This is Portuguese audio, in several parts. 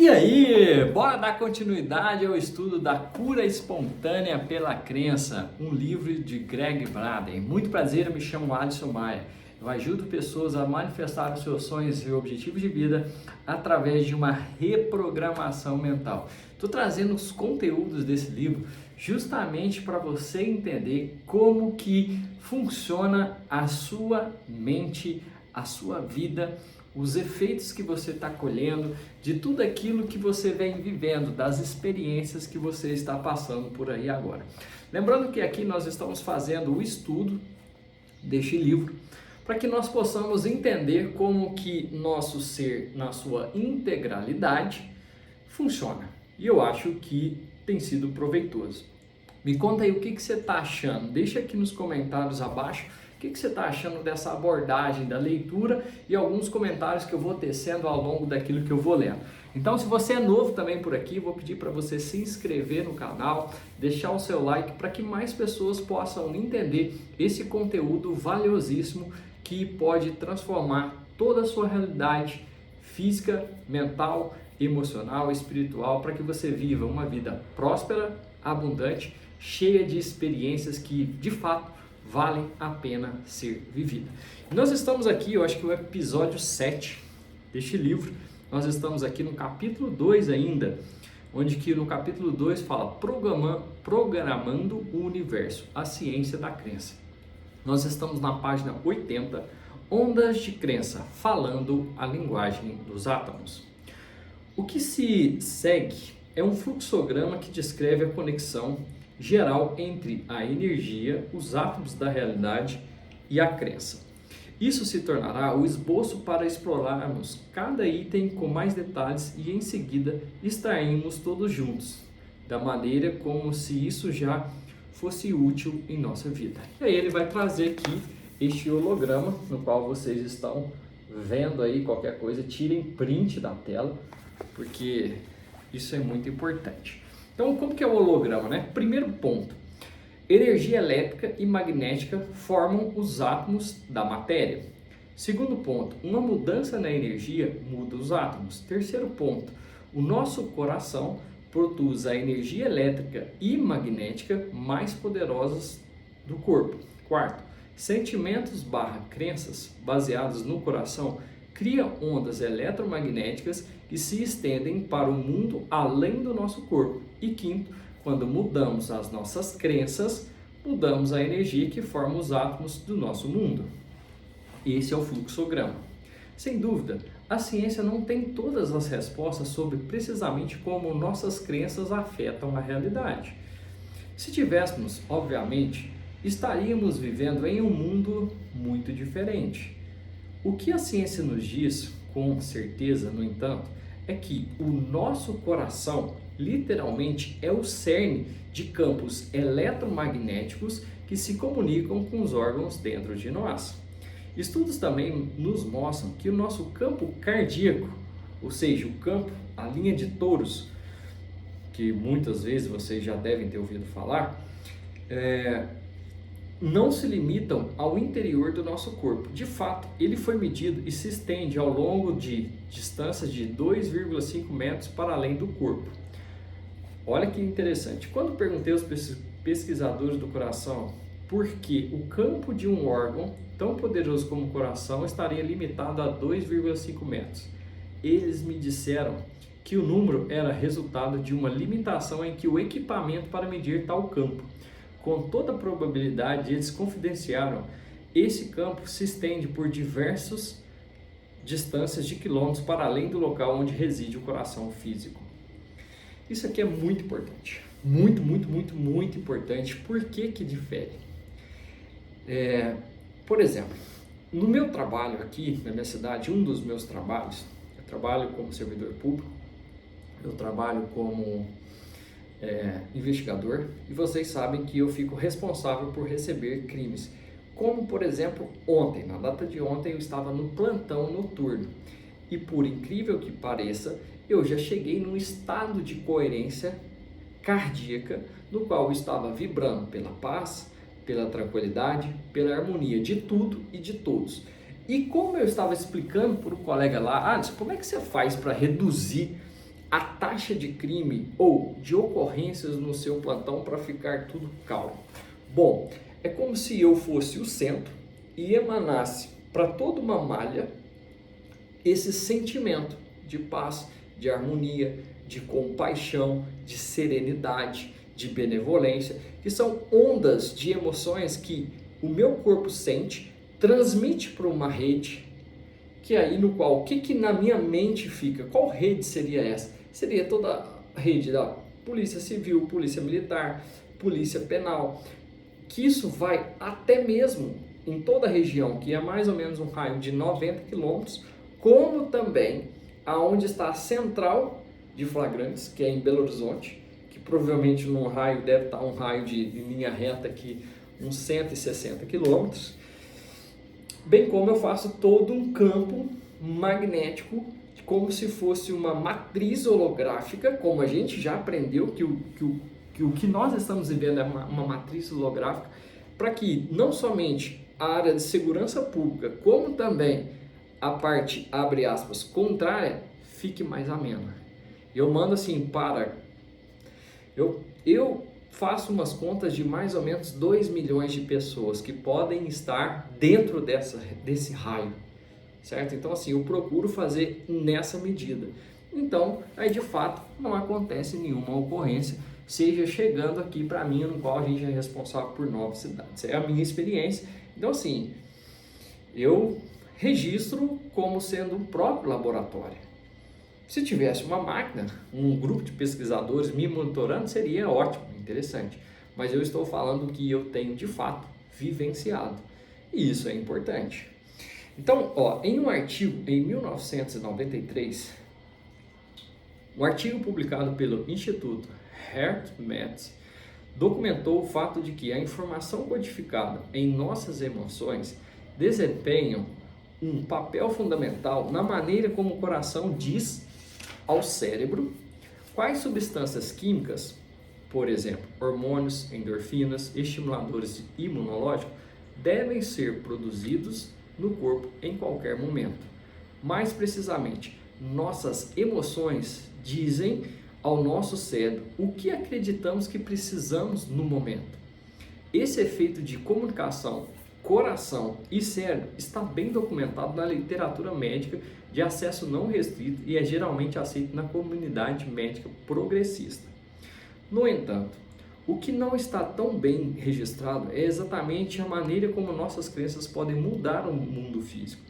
E aí, bora dar continuidade ao estudo da cura espontânea pela crença, um livro de Greg Braden. Muito prazer, eu me chamo Alisson Maia. Eu ajudo pessoas a manifestar os seus sonhos e objetivos de vida através de uma reprogramação mental. Estou trazendo os conteúdos desse livro justamente para você entender como que funciona a sua mente, a sua vida, os efeitos que você está colhendo, de tudo aquilo que você vem vivendo, das experiências que você está passando por aí agora. Lembrando que aqui nós estamos fazendo o estudo deste livro, para que nós possamos entender como que nosso ser, na sua integralidade, funciona. E eu acho que tem sido proveitoso. Me conta aí o que você está achando, deixa aqui nos comentários abaixo o que você está achando dessa abordagem da leitura e alguns comentários que eu vou tecendo ao longo daquilo que eu vou lendo. Então, se você é novo também por aqui, vou pedir para você se inscrever no canal, deixar o seu like para que mais pessoas possam entender esse conteúdo valiosíssimo que pode transformar toda a sua realidade física, mental, emocional, espiritual, para que você viva uma vida próspera, abundante, cheia de experiências que, de fato, valem a pena ser vivida. Nós estamos aqui, eu acho que o episódio 7 deste livro, nós estamos aqui no capítulo 2 ainda, onde que no capítulo 2 fala Programando o Universo, a ciência da crença. Nós estamos na página 80, Ondas de Crença, falando a linguagem dos átomos. O que se segue é um fluxograma que descreve a conexão geral entre a energia, os átomos da realidade e a crença. Isso se tornará o esboço para explorarmos cada item com mais detalhes e em seguida extrairmos todos juntos, da maneira como se isso já fosse útil em nossa vida. E aí ele vai trazer aqui este holograma, no qual vocês estão vendo aí qualquer coisa, tirem print da tela, porque isso é muito importante. Então, como que é o holograma, né? Primeiro ponto, energia elétrica e magnética formam os átomos da matéria. Segundo ponto, uma mudança na energia muda os átomos. Terceiro ponto, o nosso coração produz a energia elétrica e magnética mais poderosas do corpo. Quarto, sentimentos/crenças baseados no coração criam ondas eletromagnéticas que se estendem para o mundo além do nosso corpo. E quinto, quando mudamos as nossas crenças, mudamos a energia que forma os átomos do nosso mundo. Esse é o fluxograma. Sem dúvida, a ciência não tem todas as respostas sobre precisamente como nossas crenças afetam a realidade. Se tivéssemos, obviamente, estaríamos vivendo em um mundo muito diferente. O que a ciência nos diz, com certeza, no entanto, é que o nosso coração literalmente é o cerne de campos eletromagnéticos que se comunicam com os órgãos dentro de nós. Estudos também nos mostram que o nosso campo cardíaco, ou seja, o campo, a linha de touros, que muitas vezes vocês já devem ter ouvido falar, não se limitam ao interior do nosso corpo. De fato, ele foi medido e se estende ao longo de distâncias de 2,5 metros para além do corpo. Olha que interessante. Quando perguntei aos pesquisadores do coração por que o campo de um órgão tão poderoso como o coração estaria limitado a 2,5 metros, eles me disseram que o número era resultado de uma limitação em que o equipamento para medir tal campo. Com toda a probabilidade, eles confidenciaram, esse campo se estende por diversas distâncias de quilômetros para além do local onde reside o coração físico. Isso aqui é muito importante, muito importante. Por que que difere? Por exemplo, no meu trabalho aqui na minha cidade, um dos meus trabalhos, eu trabalho como servidor público, eu trabalho como investigador, e vocês sabem que eu fico responsável por receber crimes, como por exemplo ontem, na data de ontem eu estava no plantão noturno e por incrível que pareça, eu já cheguei num estado de coerência cardíaca no qual eu estava vibrando pela paz, pela tranquilidade, pela harmonia de tudo e de todos. E como eu estava explicando para o colega lá, como é que você faz para reduzir a taxa de crime ou de ocorrências no seu plantão para ficar tudo calmo? Bom, é como se eu fosse o centro e emanasse para toda uma malha esse sentimento de paz, de harmonia, de compaixão, de serenidade, de benevolência, que são ondas de emoções que o meu corpo sente, transmite para uma rede, que aí no qual, o que na minha mente fica? Qual rede seria essa? Seria toda a rede da Polícia Civil, Polícia Militar, Polícia Penal, que isso vai até mesmo em toda a região, que é mais ou menos um raio de 90 quilômetros, como também aonde está a central de flagrantes, que é em Belo Horizonte, que provavelmente num raio deve estar um raio de linha reta aqui, uns 160 quilômetros, bem como eu faço todo um campo magnético, como se fosse uma matriz holográfica, como a gente já aprendeu que o que nós estamos vivendo é uma matriz holográfica, para que não somente a área de segurança pública, como também a parte, abre aspas, contrária, fique mais amena. Eu mando assim eu faço umas contas de mais ou menos 2 milhões de pessoas que podem estar dentro desse raio, certo? Então assim, eu procuro fazer nessa medida. Então, aí de fato, não acontece nenhuma ocorrência, seja chegando aqui para mim, no qual a gente é responsável por 9 cidades. É a minha experiência. Então assim, eu registro como sendo o próprio laboratório. Se tivesse uma máquina, um grupo de pesquisadores me monitorando, seria ótimo, interessante. Mas eu estou falando que eu tenho de fato vivenciado. E isso é importante. Então, em um artigo em 1993, um artigo publicado pelo Instituto HeartMath documentou o fato de que a informação codificada em nossas emoções desempenham um papel fundamental na maneira como o coração diz ao cérebro quais substâncias químicas, por exemplo, hormônios, endorfinas, estimuladores imunológicos, devem ser produzidos no corpo em qualquer momento. Mais precisamente, nossas emoções dizem ao nosso cérebro o que acreditamos que precisamos no momento. Esse efeito de comunicação coração e cérebro está bem documentado na literatura médica de acesso não restrito e é geralmente aceito na comunidade médica progressista. No entanto, o que não está tão bem registrado é exatamente a maneira como nossas crenças podem mudar o mundo físico.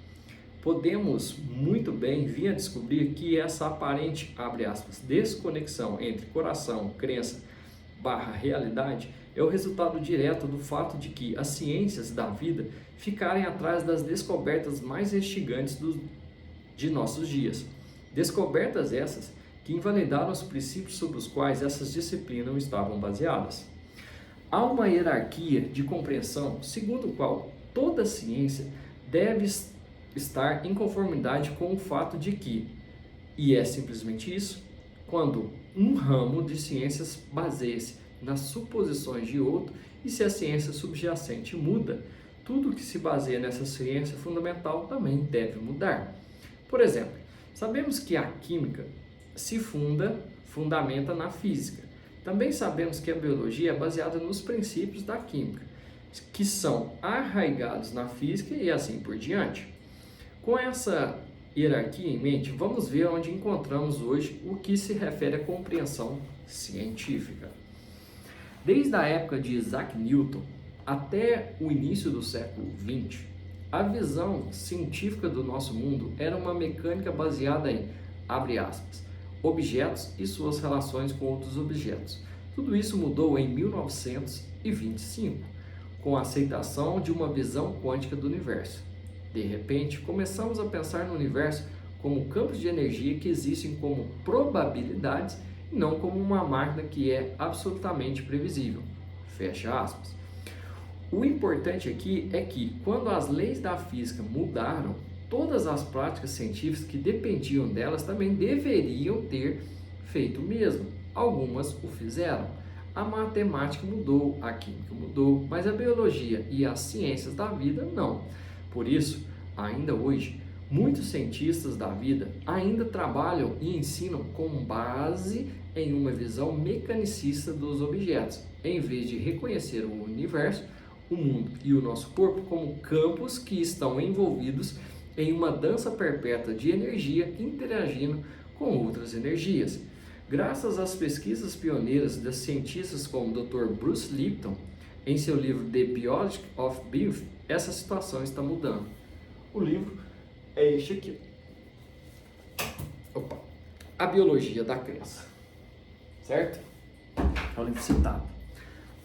Podemos muito bem vir a descobrir que essa aparente, abre aspas, desconexão entre coração, crença, realidade é o resultado direto do fato de que as ciências da vida ficarem atrás das descobertas mais instigantes de nossos dias. Descobertas essas que invalidaram os princípios sobre os quais essas disciplinas estavam baseadas. Há uma hierarquia de compreensão segundo a qual toda ciência deve estar em conformidade com o fato de que, e é simplesmente isso, quando um ramo de ciências baseia-se nas suposições de outro e se a ciência subjacente muda, tudo que se baseia nessa ciência fundamental também deve mudar. Por exemplo, sabemos que a química se fundamenta na física. Também sabemos que a biologia é baseada nos princípios da química, que são arraigados na física e assim por diante. Com essa hierarquia em mente, vamos ver onde encontramos hoje o que se refere à compreensão científica. Desde a época de Isaac Newton até o início do século XX, a visão científica do nosso mundo era uma mecânica baseada em, abre aspas, objetos e suas relações com outros objetos. Tudo isso mudou em 1925, com a aceitação de uma visão quântica do universo. De repente, começamos a pensar no universo como campos de energia que existem como probabilidades e não como uma máquina que é absolutamente previsível. Fecha aspas. O importante aqui é que, quando as leis da física mudaram, todas as práticas científicas que dependiam delas também deveriam ter feito o mesmo. Algumas o fizeram. A matemática mudou, a química mudou, mas a biologia e as ciências da vida não. Por isso, ainda hoje, Muitos cientistas da vida ainda trabalham e ensinam com base em uma visão mecanicista dos objetos, em vez de reconhecer o universo, o mundo e o nosso corpo como campos que estão envolvidos em uma dança perpétua de energia interagindo com outras energias. Graças às pesquisas pioneiras de cientistas como o Dr. Bruce Lipton, em seu livro The Biology of Belief, essa situação está mudando. O livro é este aqui. Opa. A Biologia da Crença. Certo? É o livro citado.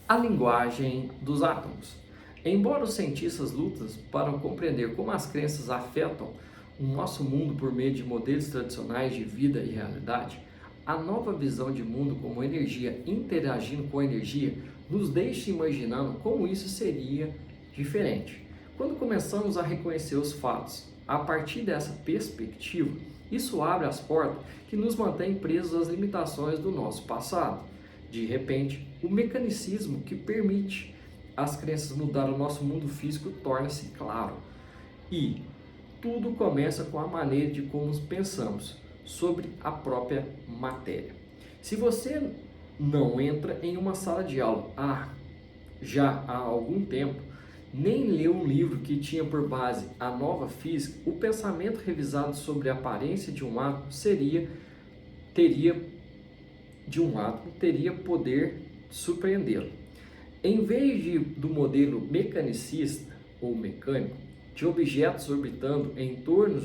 A linguagem dos átomos. Embora os cientistas lutem para compreender como as crenças afetam o nosso mundo por meio de modelos tradicionais de vida e realidade, a nova visão de mundo como energia interagindo com energia nos deixa imaginando como isso seria diferente. Quando começamos a reconhecer os fatos a partir dessa perspectiva, isso abre as portas que nos mantém presos às limitações do nosso passado. De repente, o mecanicismo que permite as crenças mudar o nosso mundo físico torna-se claro. E tudo começa com a maneira de como pensamos sobre a própria matéria. Se você não entra em uma sala de aula já há algum tempo, nem leu um livro que tinha por base a nova física, o pensamento revisado sobre a aparência de um átomo teria poder surpreendê-lo. Em vez do modelo mecanicista ou mecânico, de objetos orbitando em torno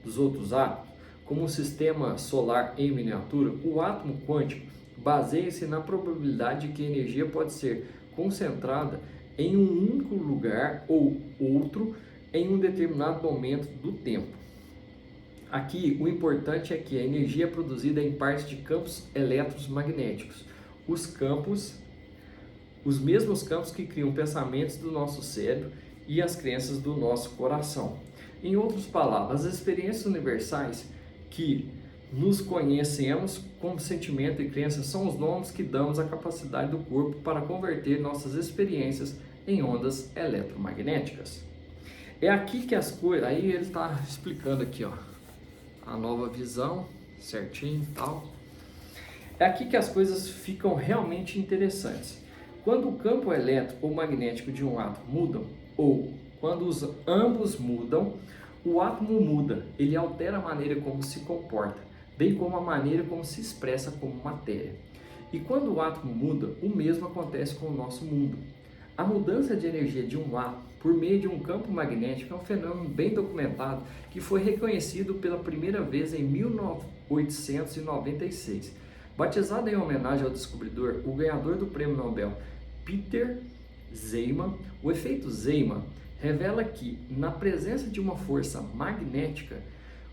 dos outros átomos, como um sistema solar em miniatura, o átomo quântico baseia-se na probabilidade de que a energia pode ser concentrada em um único lugar ou outro em um determinado momento do tempo. Aqui, o importante é que a energia é produzida em partes de campos eletromagnéticos, os mesmos campos que criam pensamentos do nosso cérebro e as crenças do nosso coração. Em outras palavras, as experiências universais que nos conhecemos como sentimento e crença são os nomes que damos à capacidade do corpo para converter nossas experiências em ondas eletromagnéticas. É aqui que as coisas... Aí ele está explicando aqui, ó, a nova visão, certinho e tal. É aqui que as coisas ficam realmente interessantes. Quando o campo elétrico ou magnético de um átomo mudam, ou quando ambos mudam, o átomo muda, ele altera a maneira como se comporta, bem como a maneira como se expressa como matéria. E quando o átomo muda, o mesmo acontece com o nosso mundo. A mudança de energia de um átomo por meio de um campo magnético é um fenômeno bem documentado que foi reconhecido pela primeira vez em 1896. Batizado em homenagem ao descobridor, o ganhador do prêmio Nobel Peter Zeeman, o efeito Zeeman revela que, na presença de uma força magnética,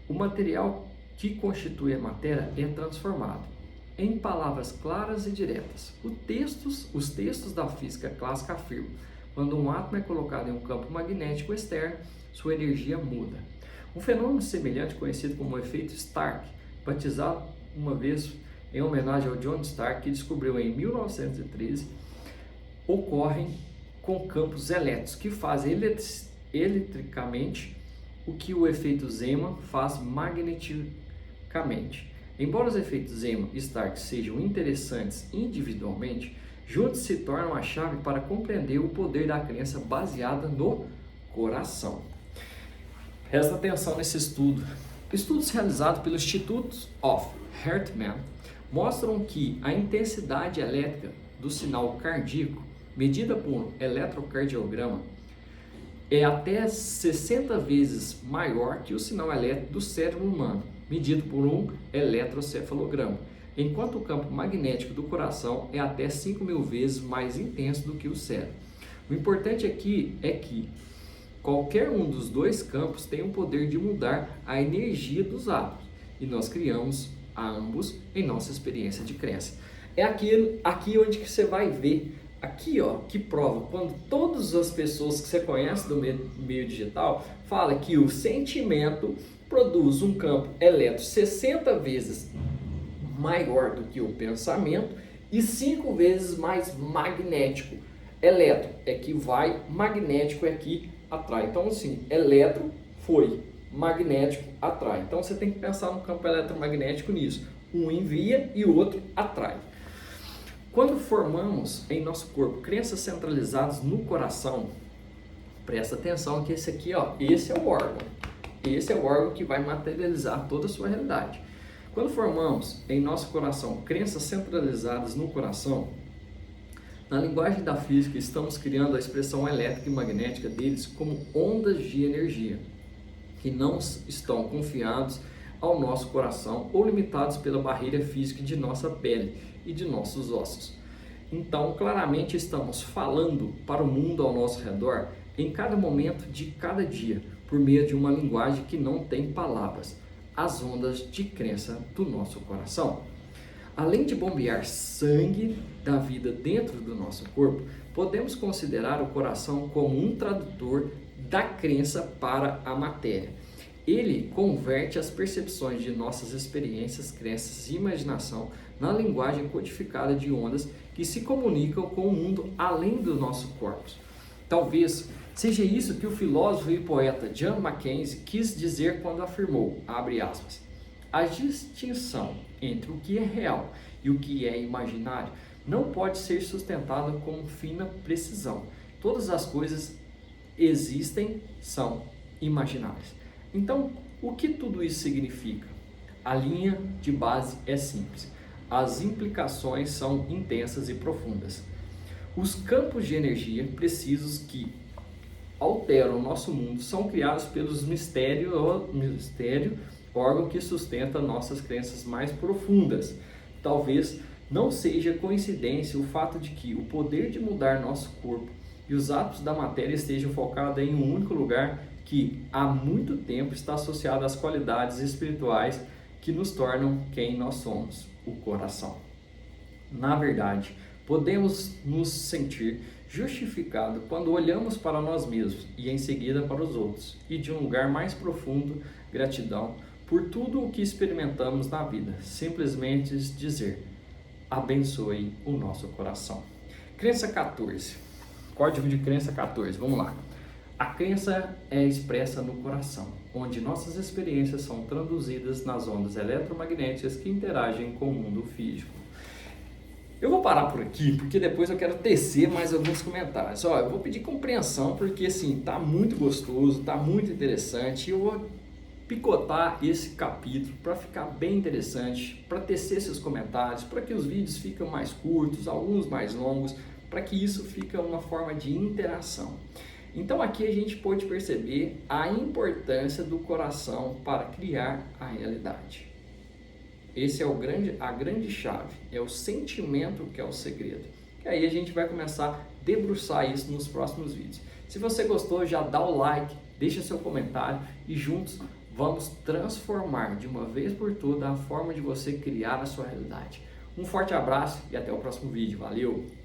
o material que constitui a matéria é transformado. Em palavras claras e diretas, os textos da física clássica afirmam: quando um átomo é colocado em um campo magnético externo, sua energia muda. Um fenômeno semelhante, conhecido como o efeito Stark, batizado uma vez em homenagem ao John Stark, que descobriu em 1913, ocorrem com campos elétricos que fazem eletricamente o que o efeito Zeeman faz magneticamente. Embora os efeitos Zeeman e Stark sejam interessantes individualmente, juntos se tornam a chave para compreender o poder da crença baseada no coração. Presta atenção nesse estudo. Estudos realizados pelo Institute of Hartman mostram que a intensidade elétrica do sinal cardíaco, medida por um eletrocardiograma, é até 60 vezes maior que o sinal elétrico do cérebro humano, medido por um eletrocefalograma, enquanto o campo magnético do coração é até 5.000 vezes mais intenso do que o cérebro. O importante aqui é que qualquer um dos dois campos tem o poder de mudar a energia dos átomos, e nós criamos a ambos em nossa experiência de crença. É aqui onde que você vai ver, aqui ó, que prova, quando todas as pessoas que você conhece do meio digital falam que o sentimento produz um campo elétrico 60 vezes maior do que o pensamento e 5 vezes mais magnético. Eletro é que vai, magnético é que atrai. Então assim, eletro foi, magnético atrai. Então você tem que pensar no campo eletromagnético nisso. Um envia e o outro atrai. Quando formamos em nosso corpo crenças centralizadas no coração, presta atenção que esse aqui, ó, esse é o órgão. Esse é o órgão que vai materializar toda a sua realidade. Quando formamos em nosso coração crenças centralizadas no coração, na linguagem da física, estamos criando a expressão elétrica e magnética deles como ondas de energia, que não estão confiados ao nosso coração ou limitados pela barreira física de nossa pele e de nossos ossos. Então, claramente estamos falando para o mundo ao nosso redor em cada momento de cada dia, por meio de uma linguagem que não tem palavras, as ondas de crença do nosso coração. Além de bombear sangue da vida dentro do nosso corpo, podemos considerar o coração como um tradutor da crença para a matéria. Ele converte as percepções de nossas experiências, crenças e imaginação na linguagem codificada de ondas que se comunicam com o mundo além do nosso corpo. Talvez seja isso que o filósofo e poeta John Mackenzie quis dizer quando afirmou, abre aspas, a distinção entre o que é real e o que é imaginário não pode ser sustentada com fina precisão. Todas as coisas existem, são imaginárias. Então, o que tudo isso significa? A linha de base é simples. As implicações são intensas e profundas. Os campos de energia precisos que alteram o nosso mundo são criados pelos mistérios, órgão que sustenta nossas crenças mais profundas. Talvez não seja coincidência o fato de que o poder de mudar nosso corpo e os atos da matéria estejam focados em um único lugar que há muito tempo está associado às qualidades espirituais que nos tornam quem nós somos, o coração. Na verdade, podemos nos sentir justificados quando olhamos para nós mesmos e em seguida para os outros, e de um lugar mais profundo, gratidão por tudo o que experimentamos na vida. Simplesmente dizer, abençoe o nosso coração. Crença 14. Código de crença 14. Vamos lá. A crença é expressa no coração, onde nossas experiências são traduzidas nas ondas eletromagnéticas que interagem com o mundo físico. Eu vou parar por aqui, porque depois eu quero tecer mais alguns comentários. Eu vou pedir compreensão, porque assim, tá muito gostoso, tá muito interessante. Eu vou picotar esse capítulo para ficar bem interessante, para tecer seus comentários, para que os vídeos fiquem mais curtos, alguns mais longos, para que isso fique uma forma de interação. Então aqui a gente pode perceber a importância do coração para criar a realidade. Esse é a grande chave, é o sentimento que é o segredo. E aí a gente vai começar a debruçar isso nos próximos vídeos. Se você gostou, já dá o like, deixa seu comentário e juntos vamos transformar de uma vez por todas a forma de você criar a sua realidade. Um forte abraço e até o próximo vídeo. Valeu!